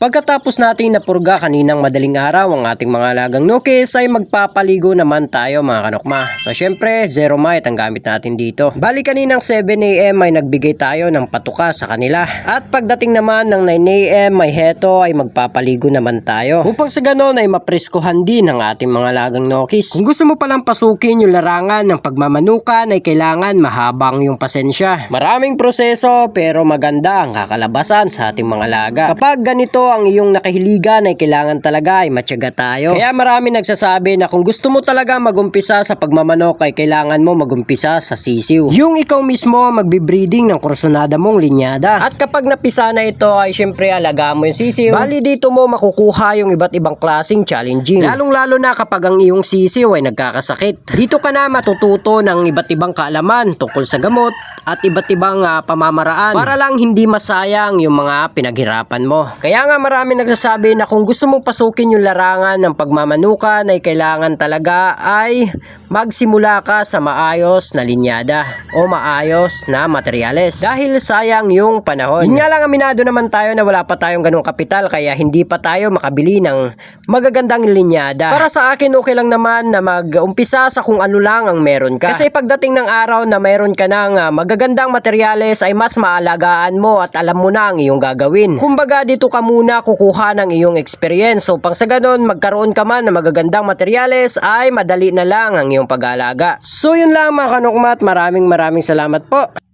Pagkatapos nating napurga kaninang madaling araw ang ating mga alagang nukis ay magpapaligo naman tayo mga kanokma. So syempre, zero mite ang gamit natin dito. Bali kaninang 7 AM ay nagbigay tayo ng patuka sa kanila. At pagdating naman ng 9 AM ay heto ay magpapaligo naman tayo. Upang sa ganon ay mapreskuhan din ang ating mga alagang nukis. Kung gusto mo palang pasukin yung larangan ng pagmamanukan ay kailangan mahabang yung pasensya. Maraming proseso pero maganda ang kakalabasan sa ating mga alaga. Kapag ganito ang iyong nakahiligan ay kailangan talaga ay matyaga tayo. Kaya marami nagsasabi na kung gusto mo talaga magumpisa sa pagmamanok ay kailangan mo magumpisa sa sisiw. Yung ikaw mismo magbe-breeding ng kursunada mong linyada. At kapag napisa na ito ay syempre alagaan mo yung sisiw. Bali dito mo makukuha yung iba't ibang klaseng challenging. Lalong lalo na kapag ang iyong sisiw ay nagkakasakit. Dito ka na matututo ng iba't ibang kaalaman tungkol sa gamot at iba't ibang pamamaraan para lang hindi masayang yung mga pinaghirapan mo. Kaya nga marami nagsasabi na kung gusto mong pasukin yung larangan ng pagmamanukan ay kailangan talaga ay magsimula ka sa maayos na linyada o maayos na materyales dahil sayang yung panahon. Yun nga lang, aminado naman tayo na wala pa tayong ganung kapital kaya hindi pa tayo makabili ng magagandang linyada. Para sa akin okay lang naman na mag-umpisa sa kung ano lang ang meron ka. Kasi pagdating ng araw na meron ka ng magagandang materyales ay mas maalagaan mo at alam mo na ang iyong gagawin. Kumbaga dito ka muna kukuha ng iyong experience. So pang sa ganon magkaroon ka man ng magagandang materyales ay madali na lang ang iyong pag-aalaga. So yun lang mga kanokmat, maraming salamat po.